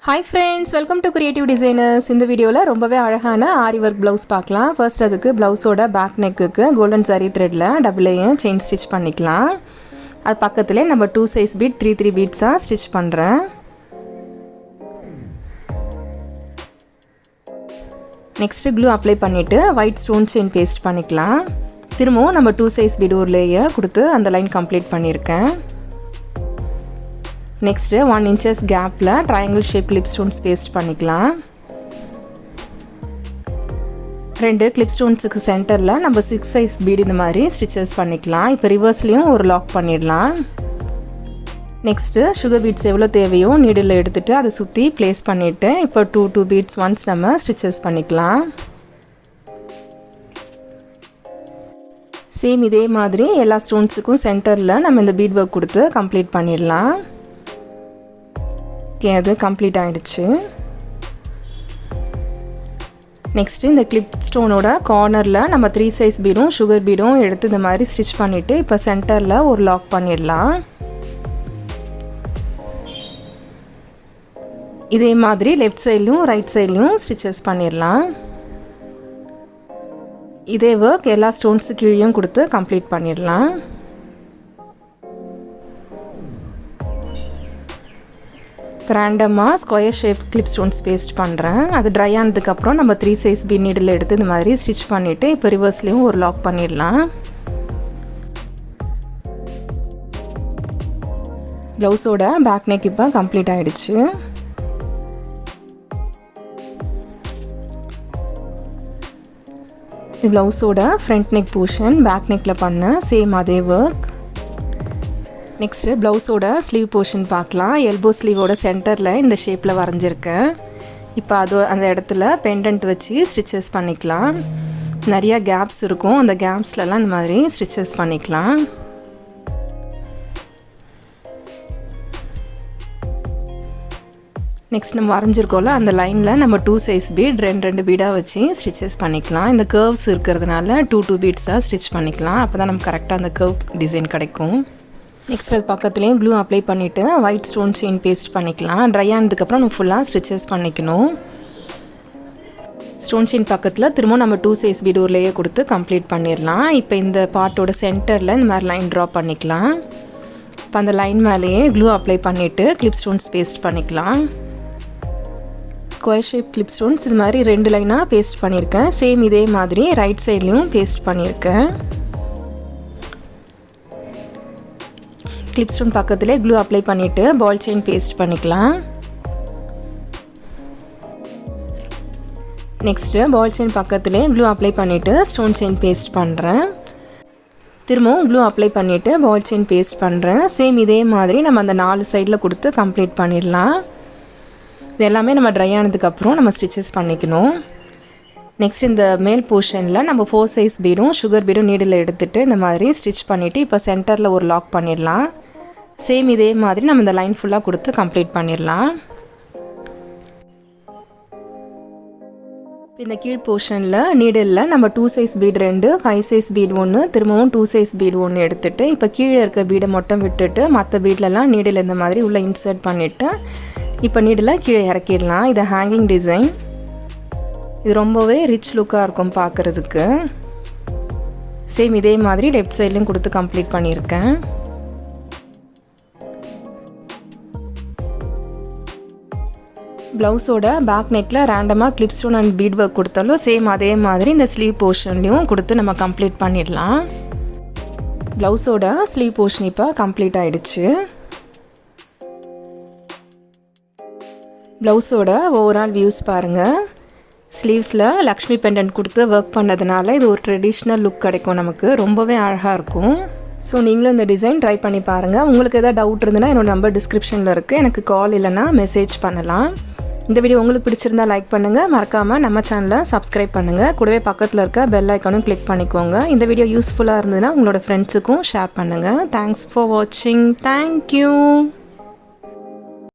Hi friends, welcome to Creative Designers. இந்த வீடியோல ரொம்பவே அழகான ஆரி வர்க் ப்ளவுஸ் பார்க்கலாம். ஃபர்ஸ்ட் அதுக்கு ப்ளவுஸோட பேக் நெக்குக்கு கோல்டன் saree threadல டபுள் செயின் ஸ்டிட்ச் பண்ணிக்கலாம். அது பக்கத்திலே நம்ம 2 சைஸ் பீட் 3 பீட்ஸா ஸ்டிட்ச் பண்றேன். நெக்ஸ்ட் glue அப்ளை பண்ணிட்டு ஒயிட் ஸ்டோன் செயின் பேஸ்ட் பண்ணிக்கலாம். திரும்பவும் நம்ம 2 சைஸ் பீட் ஒரு லேயர் கொடுத்து அந்த லைன் கம்ப்ளீட் பண்ணிருக்கேன். Next 1 inches gapல triangle shape clip stones paste பண்ணிக்கலாம். ரெண்டு clip stonesக்கு சென்டர்ல நம்ம 6 size bead இந்த மாதிரி stitches பண்ணிக்கலாம். இப்போ ரிவர்ஸ்லயும் ஒரு லாக் பண்ணிடலாம். Next sugar beads எவ்வளவு தேவையோ நீடில் எடுத்துட்டு அதை சுத்தி place பண்ணிட்டு இப்போ 2 beads once நம்ம stitches பண்ணிக்கலாம். சேம் இதே மாதிரி எல்லா ஸ்டோன்ஸ்க்கும் சென்டர்ல நம்ம இந்த bead work கொடுத்து கம்ப்ளீட் பண்ணிடலாம். அது கம்ப்ளீட் ஆயிடுச்சு. நெக்ஸ்ட் இந்த கிளிப் ஸ்டோனோட கார்னர்ல நம்ம 3 சைஸ் பீடும் சுகர் பீடும் எடுத்து இந்த மாதிரி ஸ்டிட்ச் பண்ணிட்டு இப்போ சென்டர்ல ஒரு லாக் பண்ணிடலாம். இதே மாதிரி லெஃப்ட் சைடுலயும் ரைட் சைடுலயும் ஸ்டிச்சஸ் பண்ணிடலாம். இதே வர்க் எல்லா ஸ்டோன்ஸ் கீழேயும் கொடுத்து கம்ப்ளீட் பண்ணிடலாம். ரேண்டமாக square shape clip stones paste பண்ணுறேன். அது ட்ரை ஆனதுக்கப்புறம் நம்ம 3 சைஸ் பீட் நீடில் எடுத்து இந்த மாதிரி ஸ்டிச் பண்ணிவிட்டு இப்போ ரிவர்ஸ்லேயும் ஒரு லாக் பண்ணிடலாம். ப்ளவுஸோட பேக் நெக் இப்போ கம்ப்ளீட் ஆகிடுச்சு. ப்ளவுஸோட ஃப்ரண்ட் நெக் போர்ஷன் பேக் நெக்கில் பண்ண சேம் அதே ஒர்க். நெக்ஸ்ட் ப்ளவுஸோட ஸ்லீவ் போர்ஷன் பார்க்கலாம். எல்போ ஸ்லீவோட சென்டரில் இந்த ஷேப்பில் வரைஞ்சிருக்கேன். இப்போ அந்த இடத்துல பெண்டன்ட் வச்சு ஸ்டிச்சஸ் பண்ணிக்கலாம். நிறையா கேப்ஸ் இருக்கும், அந்த கேப்ஸ்லலாம் இந்த மாதிரி ஸ்டிச்சஸ் பண்ணிக்கலாம். நெக்ஸ்ட் நம்ம வரைஞ்சிருக்கோம்ல அந்த லைனில் நம்ம 2 சைஸ் பீட் ரெண்டு பீடாக வச்சு ஸ்டிச்சஸ் பண்ணிக்கலாம். இந்த கர்வ்ஸ் இருக்கிறதுனால 2 பீட்ஸாக ஸ்டிச் பண்ணிக்கலாம். அப்போ தான் நமக்கு கரெக்டாக அந்த கர்வ் டிசைன் கிடைக்கும். நெக்ஸ்ட் அது பக்கத்துலேயும் க்ளூ அப்ளை பண்ணிவிட்டு ஒயிட் ஸ்டோன் செயின் பேஸ்ட் பண்ணிக்கலாம். ட்ரை ஆனதுக்கப்புறம் நம்ம ஃபுல்லாக ஸ்டிச்சஸ் பண்ணிக்கணும். ஸ்டோன் செயின் பக்கத்தில் திரும்ப நம்ம 2 சைஸ் பீட் ஒரு லேயர் கொடுத்து கம்ப்ளீட் பண்ணிடலாம். இப்போ இந்த பார்ட்டோட சென்டரில் இந்த மாதிரி லைன் ட்ரா பண்ணிக்கலாம். இப்போ அந்த லைன் மேலேயே க்ளூ அப்ளை பண்ணிவிட்டு கிளிப் ஸ்டோன்ஸ் பேஸ்ட் பண்ணிக்கலாம். ஸ்கொயர் ஷேப் கிளிப் ஸ்டோன்ஸ் இது மாதிரி 2 லைனாக பேஸ்ட் பண்ணியிருக்கேன். சேம் இதே மாதிரி ரைட் சைட்லேயும் பேஸ்ட் பண்ணியிருக்கேன். கிளிப் ஸ்டோன் பக்கத்திலே க்ளூ அப்ளை பண்ணிவிட்டு பால் செயின் பேஸ்ட் பண்ணிக்கலாம். நெக்ஸ்ட்டு பால் செயின் பக்கத்திலே க்ளூ அப்ளை பண்ணிவிட்டு ஸ்டோன் செயின் பேஸ்ட் பண்ணுறேன். திரும்பவும் க்ளூ அப்ளை பண்ணிவிட்டு பால் செயின் பேஸ்ட் பண்ணுறேன். சேம் இதே மாதிரி நம்ம அந்த 4 சைடில் கொடுத்து கம்ப்ளீட் பண்ணிடலாம். இது எல்லாமே நம்ம ட்ரை ஆனதுக்கப்புறம் நம்ம ஸ்டிச்சஸ் பண்ணிக்கணும். நெக்ஸ்ட் இந்த மேல் போர்ஷனில் நம்ம 4 சைஸ் பீடும் சுகர் பீடும் நீடில் எடுத்துகிட்டு இந்த மாதிரி ஸ்டிச் பண்ணிவிட்டு இப்போ சென்டரில் ஒரு லாக் பண்ணிடலாம். சேம் இதே மாதிரி நம்ம இந்த லைன் ஃபுல்லாக கொடுத்து கம்ப்ளீட் பண்ணிடலாம். இந்த கீழ் போர்ஷனில் நீடில் நம்ம 2 சைஸ் பீட் 2 5 சைஸ் பீட் 1 திரும்பவும் 2 சைஸ் பீட் 1 எடுத்துகிட்டு இப்போ கீழே இருக்க பீடை மட்டும் விட்டுட்டு மற்ற பீட்லலாம் நீடில் இந்த மாதிரி உள்ளே இன்சர்ட் பண்ணிவிட்டு இப்போ நீடில் கீழே இறக்கிடலாம். இது ஹேங்கிங் டிசைன். இது ரொம்பவே ரிச் லுக்காக இருக்கும் பார்க்குறதுக்கு. சேம் இதே மாதிரி லெஃப்ட் சைட்லையும் கொடுத்து கம்ப்ளீட் பண்ணியிருக்கேன். ப்ளவுஸோட பேக் நெக்கில் ரேண்டமாக clip stone and beat work கொடுத்தாலும் சேம் அதே மாதிரி இந்த ஸ்லீவ் போர்ஷன்லையும் கொடுத்து நம்ம கம்ப்ளீட் பண்ணிடலாம். ப்ளவுஸோட ஸ்லீவ் போர்ஷன் இப்போ கம்ப்ளீட் ஆகிடுச்சு. ப்ளவுஸோட ஓவரால் வியூஸ் பாருங்கள். ஸ்லீவ்ஸில் லக்ஷ்மி பெண்டன்ட் கொடுத்து ஒர்க் பண்ணதுனால இது ஒரு ட்ரெடிஷ்னல் லுக் கிடைக்கும், நமக்கு ரொம்பவே அழகாக இருக்கும். ஸோ நீங்களும் இந்த டிசைன் ட்ரை பண்ணி பாருங்கள். உங்களுக்கு எதாவது டவுட் இருந்ததுன்னா என்னோட நம்பர் டிஸ்கிரிப்ஷனில் இருக்குது, எனக்கு கால் இல்லைன்னா மெசேஜ் பண்ணலாம். இந்த வீடியோ உங்களுக்கு பிடிச்சிருந்தா லைக் பண்ணுங்கள், மறக்காமல் நம்ம சேனலை சப்ஸ்கிரைப் பண்ணுங்கள், கூடவே பக்கத்தில் இருக்க பெல் ஐக்கானும் கிளிக் பண்ணிக்கோங்க. இந்த வீடியோ யூஸ்ஃபுல்லாக இருந்ததுன்னா உங்களோட ஃப்ரெண்ட்ஸுக்கும் ஷேர் பண்ணுங்கள். தேங்க்ஸ் ஃபார் வாட்சிங். தேங்க்யூ.